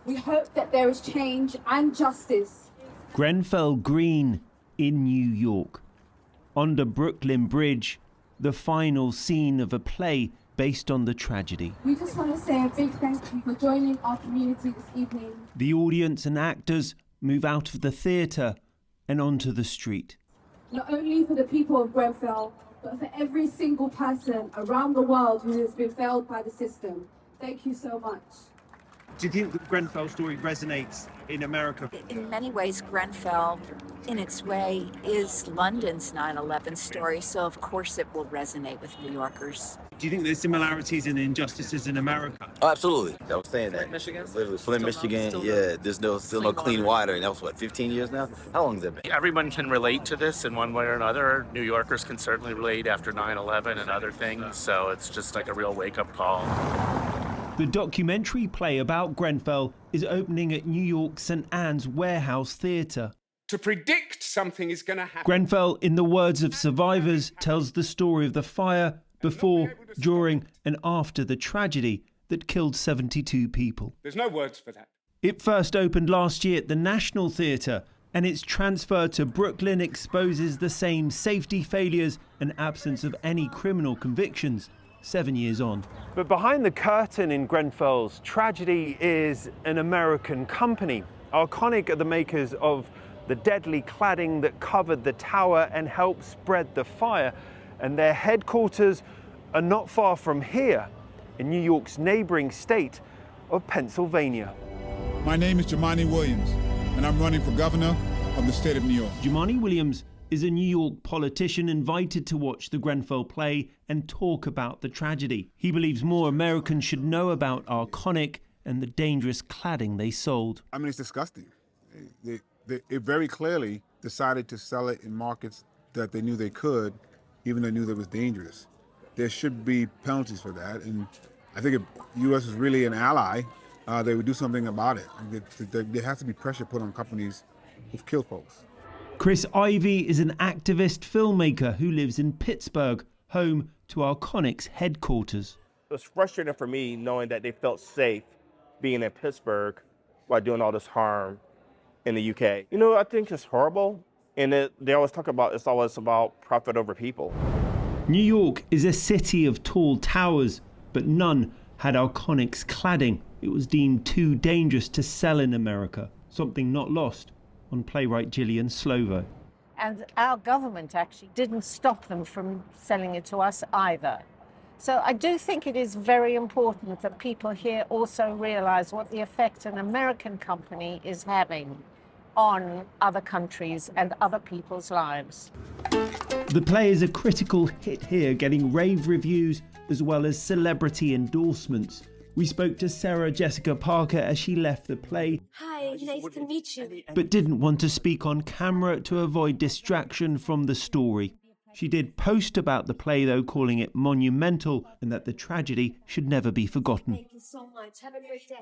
We hope that there is change and justice. Grenfell Green in New York. Under Brooklyn Bridge, the final scene of a play based on the tragedy. We just want to say a big thank you for joining our community this evening. The audience and actors move out of the theatre and onto the street. Not only for the people of Grenfell, but for every single person around the world who has been failed by the system. Thank you so much. Do you think the Grenfell story resonates in America? In many ways, Grenfell, in its way, is London's 9/11 story, so of course it will resonate with New Yorkers. Do you think there's similarities and injustices in America? Oh, absolutely. I was saying that. Michigan? Literally, Flint, Michigan. Yeah, there's still no clean water, and that was what, 15 years now? How long has that been? Everyone can relate to this in one way or another. New Yorkers can certainly relate after 9/11 and other things, so it's just like a real wake-up call. The documentary play about Grenfell is opening at New York St. Anne's Warehouse Theatre. To predict something is going to happen. Grenfell, in the words of survivors, tells the story of the fire before, during and after the tragedy that killed 72 people. There's no words for that. It first opened last year at the National Theatre, and its transfer to Brooklyn exposes the same safety failures and absence of any criminal convictions 7 years on. But behind the curtain in Grenfell's tragedy is an American company. Arconic are the makers of the deadly cladding that covered the tower and helped spread the fire. And their headquarters are not far from here, in New York's neighboring state of Pennsylvania. My name is Jumaane Williams, and I'm running for governor of the state of New York. Jumaane Williams is a New York politician invited to watch the Grenfell play and talk about the tragedy. He believes more Americans should know about Arconic and the dangerous cladding they sold. I mean, it's disgusting. It very clearly decided to sell it in markets that they knew they could, even though they knew that it was dangerous. There should be penalties for that, and I think if the U.S. is really an ally, they would do something about it. There has to be pressure put on companies who've killed folks. Chris Ivey is an activist filmmaker who lives in Pittsburgh, home to Arconic's headquarters. It was frustrating for me knowing that they felt safe being in Pittsburgh while doing all this harm in the UK. You know, I think it's horrible, and they always talk about it's always about profit over people. New York is a city of tall towers, but none had Arconic's cladding. It was deemed too dangerous to sell in America, something not lost on playwright Gillian Slovo. And our government actually didn't stop them from selling it to us either. So I do think it is very important that people here also realize what the effect an American company is having on other countries and other people's lives. The play is a critical hit here, getting rave reviews as well as celebrity endorsements. We spoke to Sarah Jessica Parker as she left the play. Hi, nice to meet you. But didn't want to speak on camera to avoid distraction from the story. She did post about the play though, calling it monumental and that the tragedy should never be forgotten. Thank you so much. Have a great day.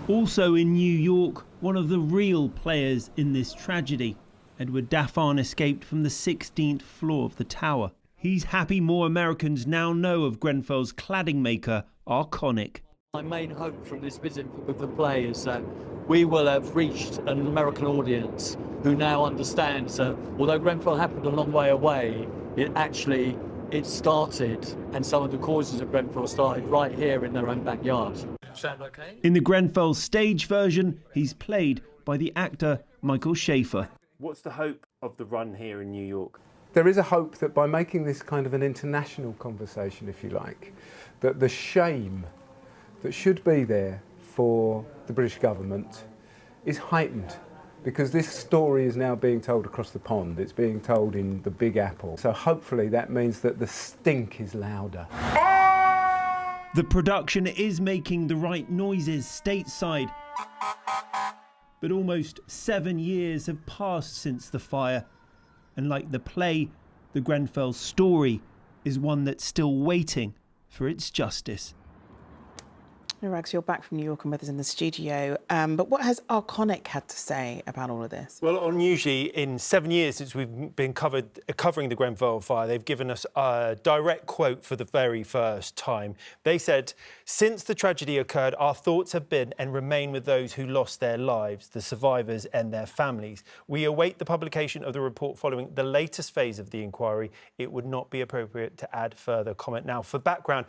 Also in New York, one of the real players in this tragedy, Edward Daffan, escaped from the 16th floor of the tower. He's happy more Americans now know of Grenfell's cladding maker, Arconic. My main hope from this visit with the play is that we will have reached an American audience who now understands that although Grenfell happened a long way away, it started, and some of the causes of Grenfell started right here in their own backyard. Sound okay? In the Grenfell stage version, he's played by the actor Michael Schaefer. What's the hope of the run here in New York? There is a hope that by making this kind of an international conversation, if you like, that the shame that should be there for the British government is heightened, because this story is now being told across the pond. It's being told in the Big Apple. So hopefully that means that the stink is louder. The production is making the right noises stateside. But almost 7 years have passed since the fire. And like the play, the Grenfell story is one that's still waiting for its justice. Rags, you're back from New York and with us in the studio. But what has Arconic had to say about all of this? Well, unusually, in 7 years since we've been covering the Grenfell fire, they've given us a direct quote for the very first time. They said, "Since the tragedy occurred, our thoughts have been and remain with those who lost their lives, the survivors and their families. We await the publication of the report following the latest phase of the inquiry. It would not be appropriate to add further comment." Now, for background,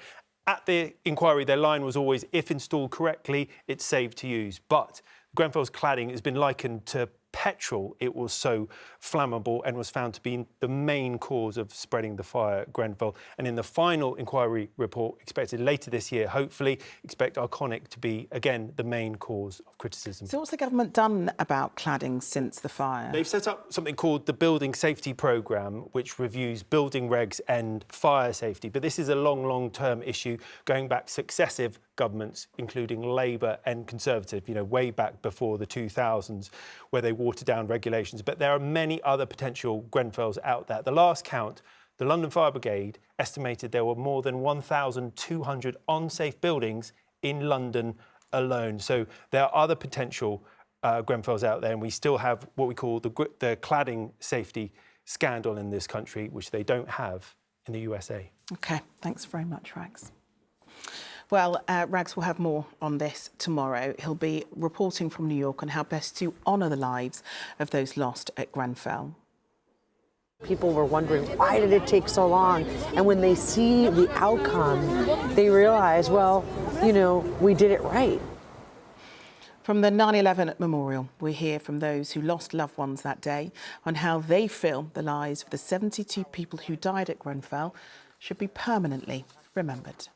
at the inquiry, their line was always, if installed correctly, it's safe to use. But Grenfell's cladding has been likened to petrol. It was so flammable and was found to be the main cause of spreading the fire at Grenfell. And in the final inquiry report expected later this year, hopefully, expect Arconic to be, again, the main cause of criticism. So what's the government done about cladding since the fire? They've set up something called the Building Safety Programme, which reviews building regs and fire safety. But this is a long-term issue going back successive governments, including Labour and Conservative, way back before the 2000s, where they watered down regulations. But there are many other potential Grenfells out there. At the last count, the London Fire Brigade estimated there were more than 1,200 unsafe buildings in London alone. So there are other potential Grenfells out there, and we still have what we call the cladding safety scandal in this country, which they don't have in the USA. OK, thanks very much, Rags. Well, Rags will have more on this tomorrow. He'll be reporting from New York on how best to honour the lives of those lost at Grenfell. People were wondering, why did it take so long? And when they see the outcome, they realize, well, we did it right. From the 9/11 memorial, we hear from those who lost loved ones that day on how they feel the lives of the 72 people who died at Grenfell should be permanently remembered.